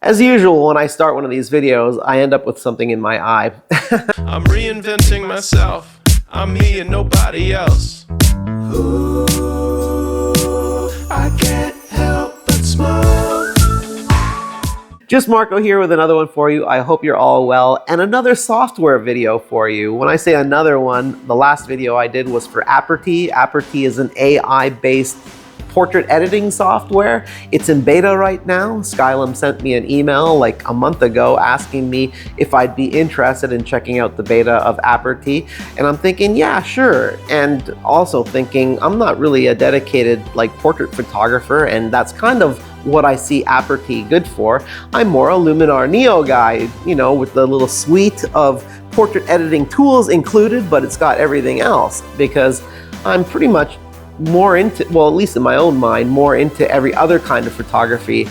As usual, when I start one of these videos, I end up with something in my eye. I'm reinventing myself. I'm me and nobody else. Ooh, I can't help but smile. Just Marco here with another one for you. I hope you're all well, and another software video for you. When I say another one, the last video I did was for Aperty. Aperty is an AI-based portrait editing software. It's in beta right now. Skylum sent me an email like a month ago asking me if I'd be interested in checking out the beta of Aperty. And I'm thinking, yeah, sure. And also thinking, I'm not really a dedicated like portrait photographer, and that's kind of what I see Aperty good for. I'm more a Luminar Neo guy, you know, with the little suite of portrait editing tools included, but it's got everything else because I'm pretty much more into, well, at least in my own mind, more into every other kind of photography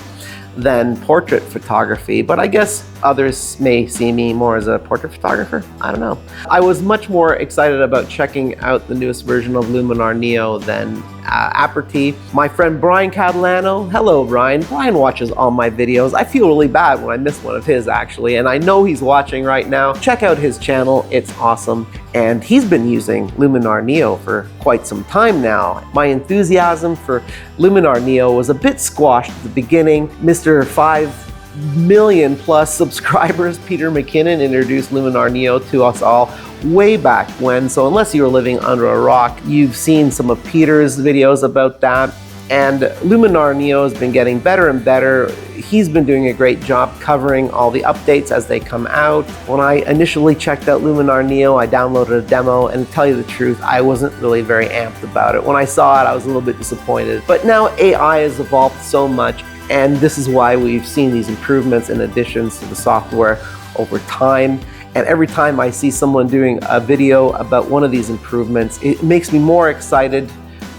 than portrait photography. But I guess others may see me more as a portrait photographer. I don't know. I was much more excited about checking out the newest version of Luminar Neo than Aperty. My friend Brian Catalano, hello Brian. Brian watches all my videos. I feel really bad when I miss one of his actually, and I know he's watching right now. Check out his channel, it's awesome. And he's been using Luminar Neo for quite some time now. My enthusiasm for Luminar Neo was a bit squashed at the beginning. Mr. 5 million plus subscribers, Peter McKinnon, introduced Luminar Neo to us all way back when. So unless you were living under a rock, you've seen some of Peter's videos about that. And Luminar Neo has been getting better and better. He's been doing a great job covering all the updates as they come out. When I initially checked out Luminar Neo, I downloaded a demo, and to tell you the truth, I wasn't really very amped about it. When I saw it, I was a little bit disappointed. But now AI has evolved so much, and this is why we've seen these improvements and additions to the software over time. And every time I see someone doing a video about one of these improvements, it makes me more excited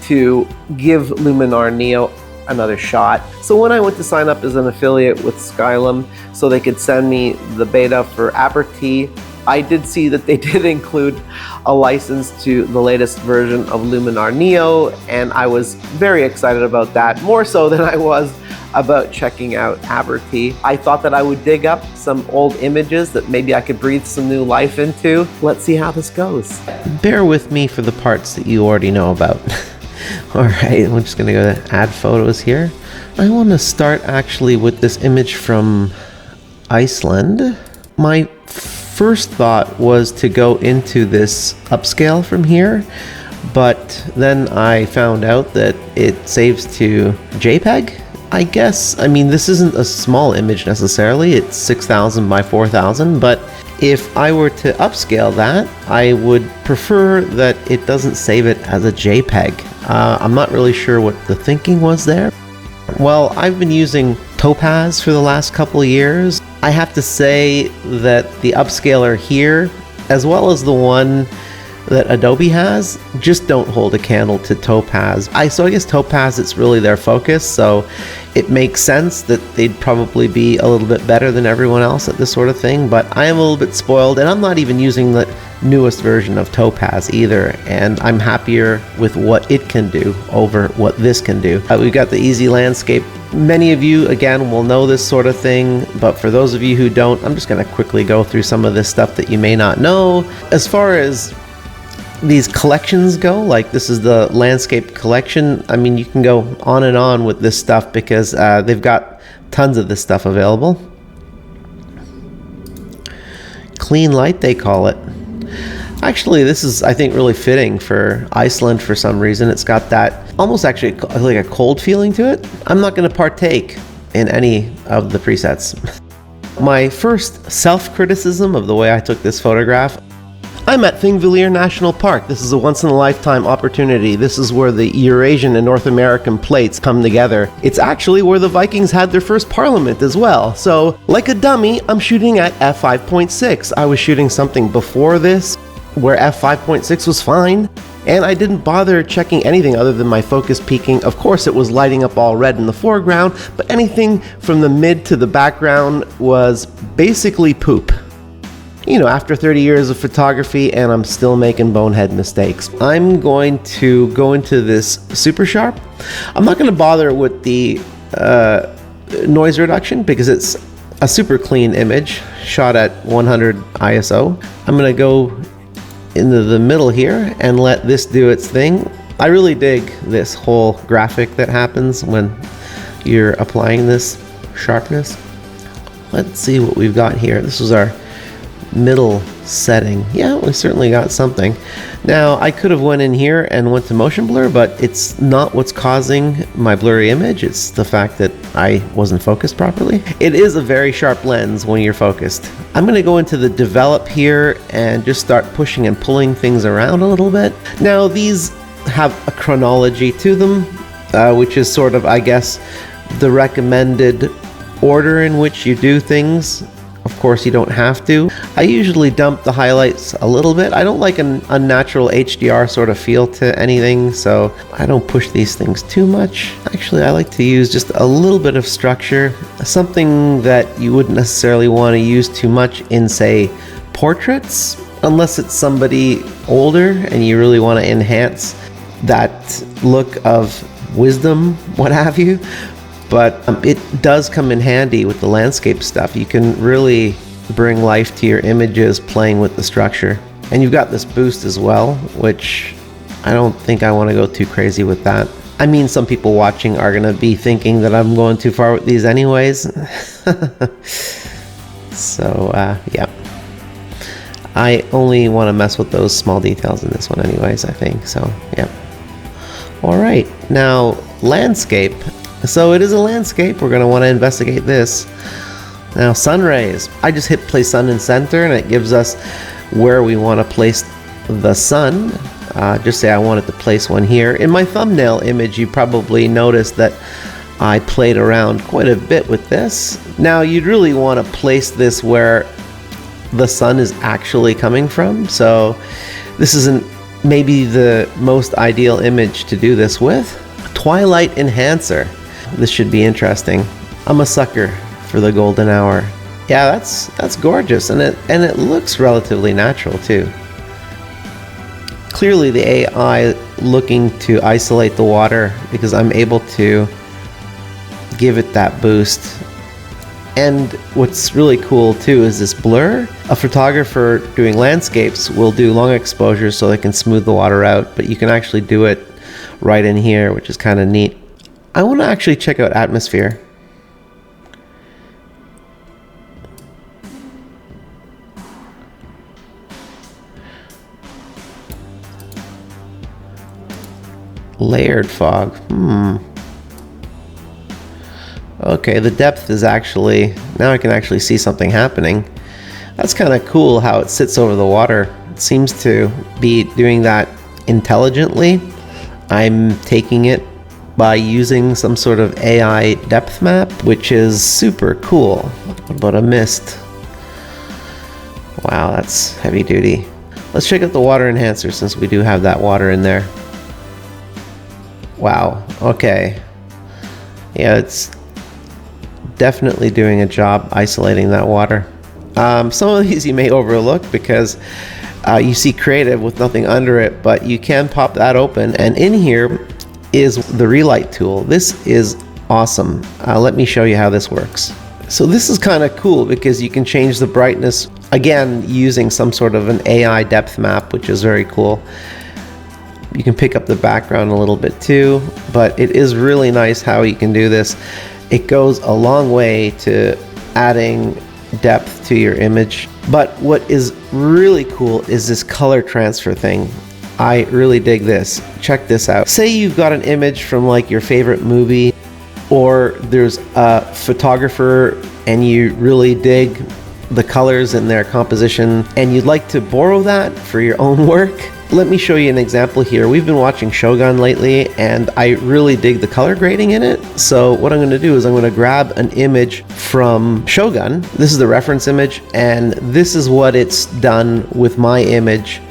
to give Luminar Neo another shot. So when I went to sign up as an affiliate with Skylum so they could send me the beta for Aperty, I did see that they did include a license to the latest version of Luminar Neo, and I was very excited about that, more so than I was about checking out Aperty. I thought that I would dig up some old images that maybe I could breathe some new life into. Let's see how this goes. Bear with me for the parts that you already know about. All right, I'm just gonna go to add photos here. I want to start actually with this image from Iceland. My first thought was to go into this upscale from here, but then I found out that it saves to JPEG, I guess. I mean, this isn't a small image necessarily, it's 6,000 by 4,000, but if I were to upscale that, I would prefer that it doesn't save it as a JPEG. I'm not really sure what the thinking was there. Well, I've been using Topaz for the last couple of years. I have to say that the upscaler here, as well as the one that Adobe has, just don't hold a candle to Topaz. So I guess Topaz, it's really their focus, so it makes sense that they'd probably be a little bit better than everyone else at this sort of thing, but I am a little bit spoiled, and I'm not even using the newest version of Topaz either, and I'm happier with what it can do over what this can do. We've got the easy landscape. Many of you, again, will know this sort of thing, but for those of you who don't, I'm just going to quickly go through some of this stuff that you may not know. As far as these collections go, like this is the landscape collection, I mean, you can go on and on with this stuff because they've got tons of this stuff available. Clean light, they call it. Actually, this is, I think, really fitting for Iceland for some reason. It's got that almost actually like a cold feeling to it. I'm not going to partake in any of the presets. My first self-criticism of the way I took this photograph. I'm at Thingvellir National Park. This is a once-in-a-lifetime opportunity. This is where the Eurasian and North American plates come together. It's actually where the Vikings had their first parliament as well. So, like a dummy, I'm shooting at f5.6. I was shooting something before this where f5.6 was fine, and I didn't bother checking anything other than my focus peaking. Of course, it was lighting up all red in the foreground, but anything from the mid to the background was basically poop. You know, after 30 years of photography, and I'm still making bonehead mistakes. I'm going to go into this super sharp. I'm not going to bother with the noise reduction because it's a super clean image shot at 100 ISO. I'm gonna go into the middle here and let this do its thing. I really dig this whole graphic that happens when you're applying this sharpness. Let's see what we've got here. This was our middle setting. Yeah, we certainly got something. Now I could have went in here and went to motion blur, but it's not what's causing my blurry image. It's the fact that I wasn't focused properly. It is a very sharp lens when you're focused. I'm going to go into the develop here and just start pushing and pulling things around a little bit. Now these have a chronology to them, which is sort of, I guess, the recommended order in which you do things. Of course, you don't have to. I usually dump the highlights a little bit. I don't like an unnatural HDR sort of feel to anything, so I don't push these things too much. Actually, I like to use just a little bit of structure, something that you wouldn't necessarily want to use too much in, say, portraits, unless it's somebody older and you really want to enhance that look of wisdom, what have you. But it does come in handy with the landscape stuff. You can really bring life to your images playing with the structure. And you've got this boost as well, which I don't think I want to go too crazy with that. I mean, some people watching are going to be thinking that I'm going too far with these anyways. So, yeah. I only want to mess with those small details in this one anyways, I think. So, yeah. All right. Now, landscape. So it is a landscape. We're going to want to investigate this. Now, sun rays. I just hit place sun in center and it gives us where we want to place the sun. Just say I wanted to place one here. In my thumbnail image, you probably noticed that I played around quite a bit with this. Now, you'd really want to place this where the sun is actually coming from. So this isn't maybe the most ideal image to do this with. Twilight enhancer. This should be interesting. I'm a sucker for the golden hour. Yeah, that's gorgeous, and it looks relatively natural too. Clearly the AI looking to isolate the water because I'm able to give it that boost. And what's really cool too is this blur. A photographer doing landscapes will do long exposures so they can smooth the water out, but you can actually do it right in here, which is kind of neat. I want to actually check out atmosphere. Layered fog. Okay, the depth is actually, now I can actually see something happening. That's kind of cool how it sits over the water. It seems to be doing that intelligently. I'm taking it by using some sort of AI depth map, which is super cool. What about a mist? Wow, that's heavy duty. Let's check out the water enhancer since we do have that water in there. Wow, okay. Yeah, it's definitely doing a job isolating that water. Some of these you may overlook because you see creative with nothing under it, but you can pop that open, and in here is the relight tool. This is awesome. Let me show you how this works. So this is kind of cool because you can change the brightness, again, using some sort of an AI depth map, which is very cool. You can pick up the background a little bit too, but it is really nice how you can do this. It goes a long way to adding depth to your image. But what is really cool is this color transfer thing. I really dig this. Check this out. Say you've got an image from like your favorite movie, or there's a photographer and you really dig the colors and their composition and you'd like to borrow that for your own work. Let me show you an example here. We've been watching Shogun lately and I really dig the color grading in it. So what I'm going to do is I'm going to grab an image from Shogun. This is the reference image and this is what it's done with my image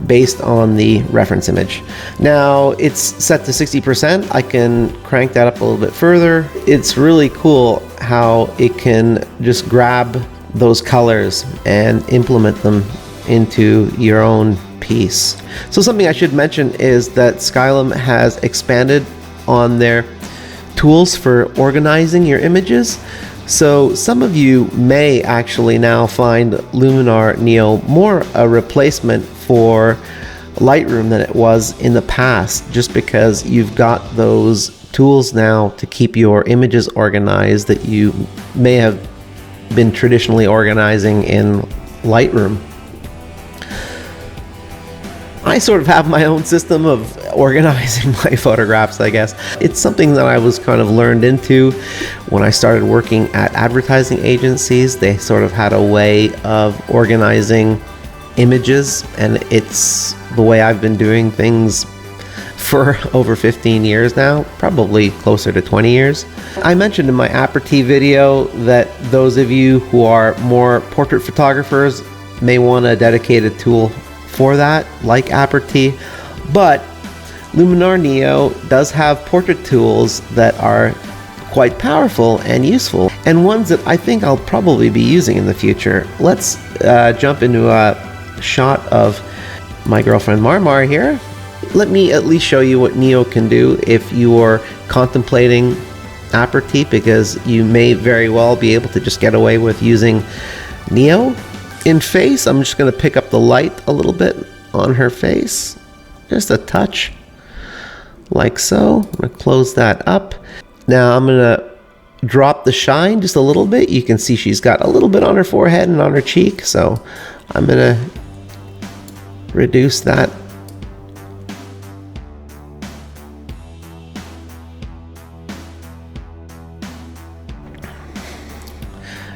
based on the reference image. Now it's set to 60%. I can crank that up a little bit further. It's really cool how it can just grab those colors and implement them into your own piece. So something I should mention is that Skylum has expanded on their tools for organizing your images. So some of you may actually now find Luminar Neo more a replacement for Lightroom than it was in the past, just because you've got those tools now to keep your images organized that you may have been traditionally organizing in Lightroom. I sort of have my own system of organizing my photographs, I guess. It's something that I was kind of learned into when I started working at advertising agencies. They sort of had a way of organizing images, and it's the way I've been doing things for over 15 years now, probably closer to 20 years. I mentioned in my Aperty video that those of you who are more portrait photographers may want a dedicated tool for that, like Aperty, but Luminar Neo does have portrait tools that are quite powerful and useful, and ones that I think I'll probably be using in the future. Let's jump into a shot of my girlfriend Marmar here. Let me at least show you what Neo can do if you're contemplating Aperty, because you may very well be able to just get away with using Neo. In face, I'm just going to pick up the light a little bit on her face, just a touch, like so. I'm going to close that up. Now I'm going to drop the shine just a little bit. You can see she's got a little bit on her forehead and on her cheek, so I'm going to reduce that.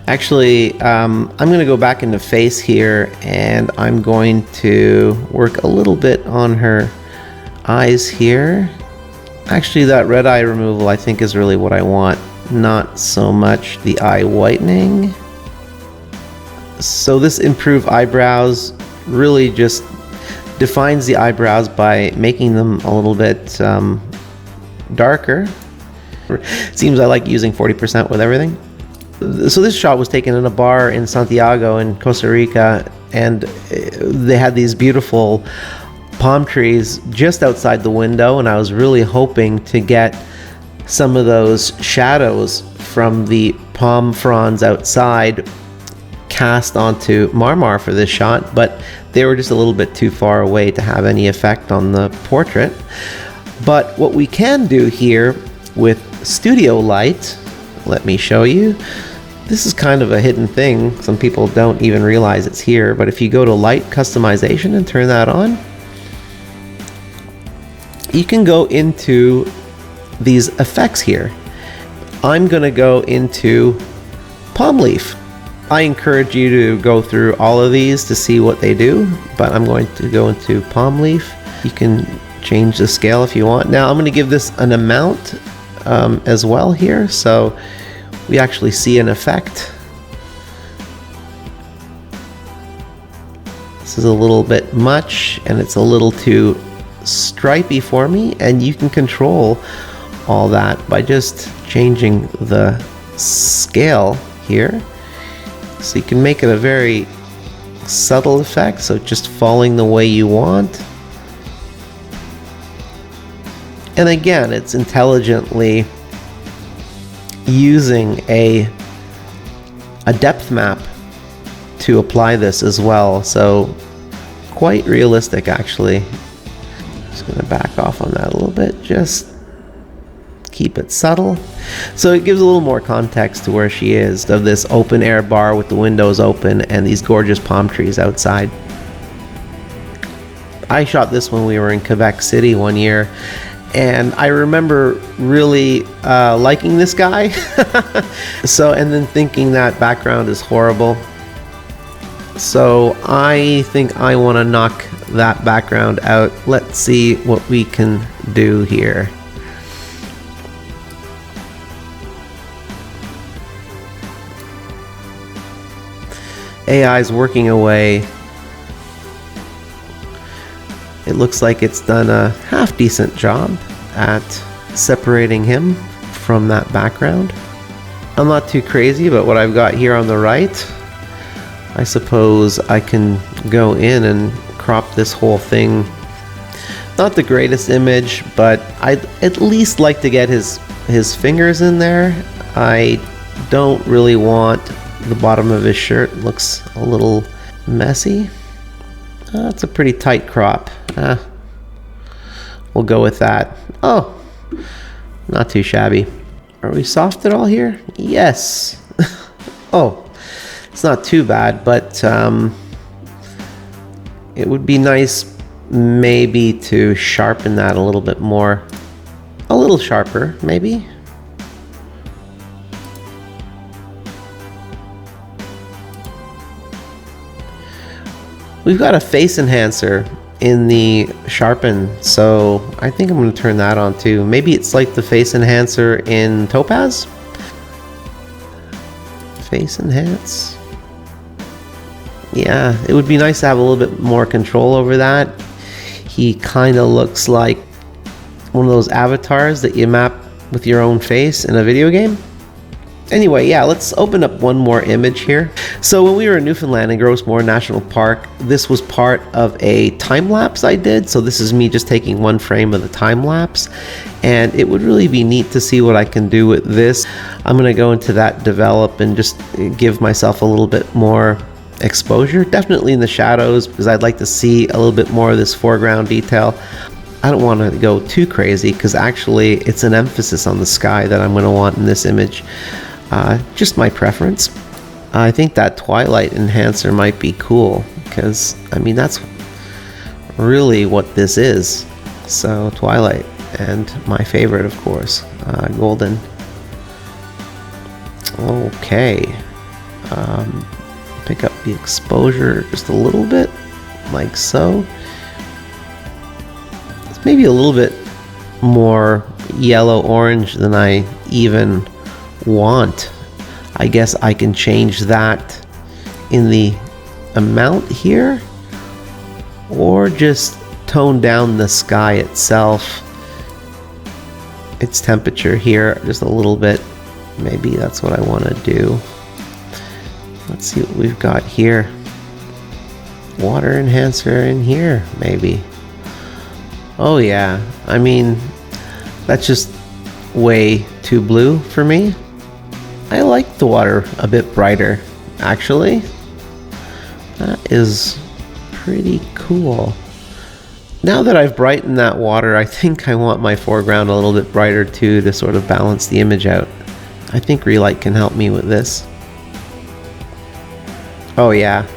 Actually, I'm going to go back into face here, and I'm going to work a little bit on her eyes here. Actually, that red eye removal I think is really what I want, not so much the eye whitening. So this improved eyebrows really just defines the eyebrows by making them a little bit darker. Seems I like using 40% with everything. So this shot was taken in a bar in Santiago in Costa Rica, and they had these beautiful palm trees just outside the window, and I was really hoping to get some of those shadows from the palm fronds outside cast onto Marmar for this shot, but they were just a little bit too far away to have any effect on the portrait. But what we can do here with Studio Lite, let me show you. This is kind of a hidden thing. Some people don't even realize it's here, but if you go to Light Customization and turn that on, you can go into these effects here. I'm going to go into palm leaf. I encourage you to go through all of these to see what they do, but I'm going to go into palm leaf. You can change the scale if you want. Now I'm going to give this an amount as well here, so we actually see an effect. This is a little bit much, and it's a little too stripy for me, and you can control all that by just changing the scale here. So you can make it a very subtle effect, so just falling the way you want. And again, it's intelligently using a depth map to apply this as well, so quite realistic actually. Just gonna back off on that a little bit, just keep it subtle. So it gives a little more context to where she is, of this open air bar with the windows open and these gorgeous palm trees outside. I shot this when we were in Quebec City one year, and I remember really liking this guy. So, and then thinking that background is horrible. So I think I want to knock that background out. Let's see what we can do here. AI is working away. It looks like it's done a half decent job at separating him from that background. I'm not too crazy about what I've got here on the right. I suppose I can go in and crop this whole thing. Not the greatest image, but I'd at least like to get his fingers in there. I Don't really want the bottom of his shirt. It looks a little messy. That's a pretty tight crop. We'll go with that. Oh, not too shabby. Are we soft at all here? Yes. Oh, it's not too bad, but it would be nice maybe to sharpen that a little bit more. A little sharper, maybe. We've got a face enhancer in the sharpen, so I think I'm going to turn that on too. Maybe it's like the face enhancer in Topaz? Face enhance? Yeah, it would be nice to have a little bit more control over that. He kind of looks like one of those avatars that you map with your own face in a video game. Anyway, yeah, let's open up one more image here. So when we were in Newfoundland in Grossmore National Park, this was part of a time lapse I did. So this is me just taking one frame of the time lapse, and it would really be neat to see what I can do with this. I'm going to go into that develop and just give myself a little bit more exposure, definitely in the shadows, because I'd like to see a little bit more of this foreground detail. I don't want to go too crazy because actually it's an emphasis on the sky that I'm going to want in this image. Just my preference. I think that twilight enhancer might be cool because, I mean, that's really what this is. So twilight, and my favorite, of course, golden. Okay. Pick up the exposure just a little bit, like so. It's maybe a little bit more yellow-orange than I even want. I guess I can change that in the amount here, or just tone down the sky itself, its temperature here just a little bit. Maybe that's what I want to do. Let's see what we've got here. Water enhancer in here, maybe. Oh yeah, I mean, that's just way too blue for me. I like the water a bit brighter, actually. That is pretty cool. Now that I've brightened that water, I think I want my foreground a little bit brighter too to sort of balance the image out. I think Relight can help me with this. Oh yeah,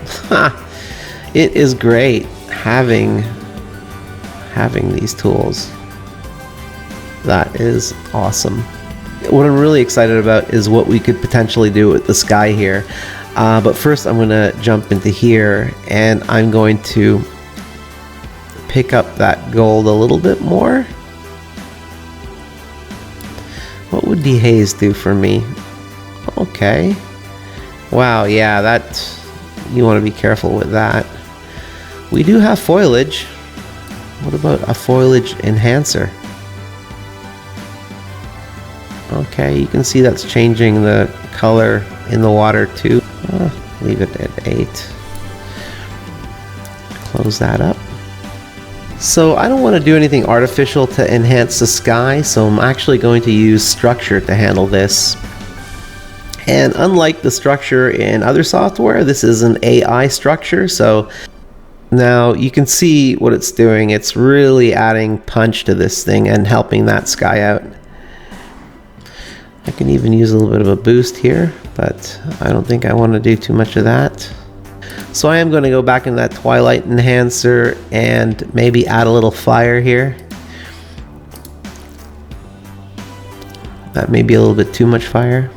it is great having these tools. That is awesome. What I'm really excited about is what we could potentially do with the sky here. But first I'm going to jump into here, and I'm going to pick up that gold a little bit more. What would dehaze do for me? Okay. Wow, yeah, that, you want to be careful with that. We do have foliage. What about a foliage enhancer? Okay, you can see that's changing the color in the water too. Leave it at 8. Close that up. So I don't want to do anything artificial to enhance the sky, so I'm actually going to use structure to handle this. And unlike the structure in other software, this is an AI structure, so now you can see what it's doing. It's really adding punch to this thing and helping that sky out. I can even use a little bit of a boost here, but I don't think I want to do too much of that. So I am going to go back in that twilight enhancer and maybe add a little fire here. That may be a little bit too much fire.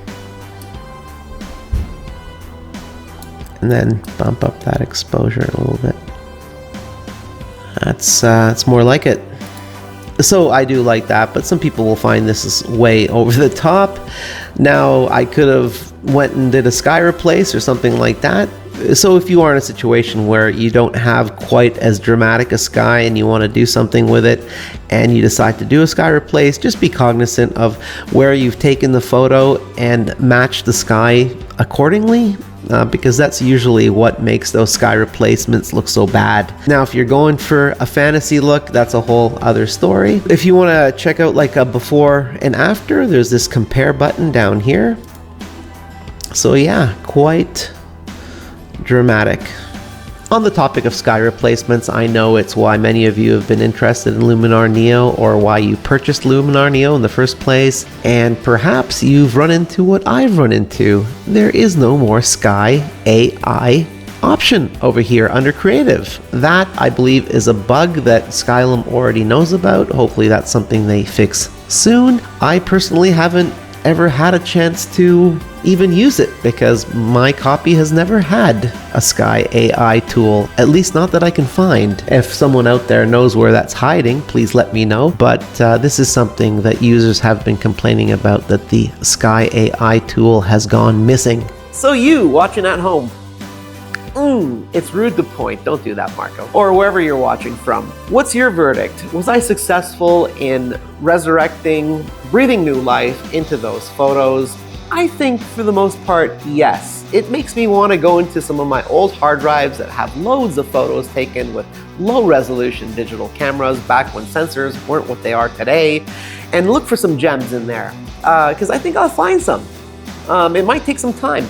And then bump up that exposure a little bit. That's more like it. So I do like that, but some people will find this is way over the top. Now I could have went and did a sky replace or something like that. So if you are in a situation where you don't have quite as dramatic a sky and you want to do something with it and you decide to do a sky replace, just be cognizant of where you've taken the photo and match the sky accordingly. Because that's usually what makes those sky replacements look so bad. Now if you're going for a fantasy look, that's a whole other story. If you want to check out like a before and after, there's this compare button down here. So yeah, quite dramatic. On the topic of sky replacements, I know it's why many of you have been interested in Luminar Neo, or why you purchased Luminar Neo in the first place, and perhaps you've run into what I've run into. There is no more Sky AI option over here under Creative. That, I believe, is a bug that Skylum already knows about. Hopefully that's something they fix soon. I personally haven't ever had a chance to even use it because my copy has never had a Sky AI tool, at least not that I can find. If someone out there knows where that's hiding, please let me know. But this is something that users have been complaining about, that the Sky AI tool has gone missing. So you watching at home, it's rude to point. Don't do that, Marco. Or wherever you're watching from. What's your verdict? Was I successful in resurrecting, breathing new life into those photos? I think for the most part, yes. It makes me want to go into some of my old hard drives that have loads of photos taken with low resolution digital cameras back when sensors weren't what they are today, and look for some gems in there, because I think I'll find some. It might take some time.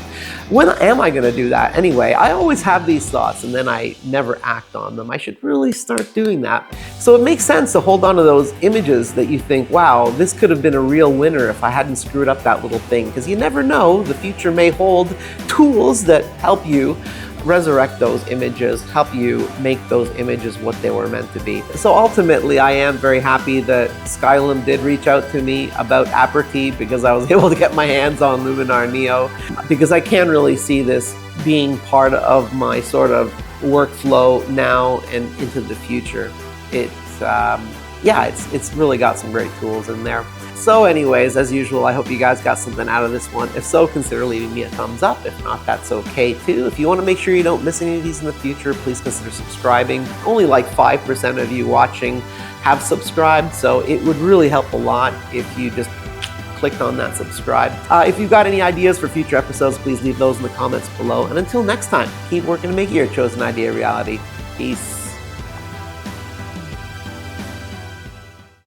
When am I going to do that? Anyway, I always have these thoughts and then I never act on them. I should really start doing that. So it makes sense to hold on to those images that you think, wow, this could have been a real winner if I hadn't screwed up that little thing. Because you never know, the future may hold tools that help you resurrect those images, help you make those images what they were meant to be. So ultimately, I am very happy that Skylum did reach out to me about Aperty, because I was able to get my hands on Luminar Neo, because I can really see this being part of my sort of workflow now and into the future. It's really got some great tools in there. So anyways, as usual, I hope you guys got something out of this one. If so, consider leaving me a thumbs up. If not, that's okay too. If you want to make sure you don't miss any of these in the future, please consider subscribing. Only like 5% of you watching have subscribed, so it would really help a lot if you just clicked on that subscribe. If you've got any ideas for future episodes, please leave those in the comments below. And until next time, keep working to make your chosen idea a reality. Peace.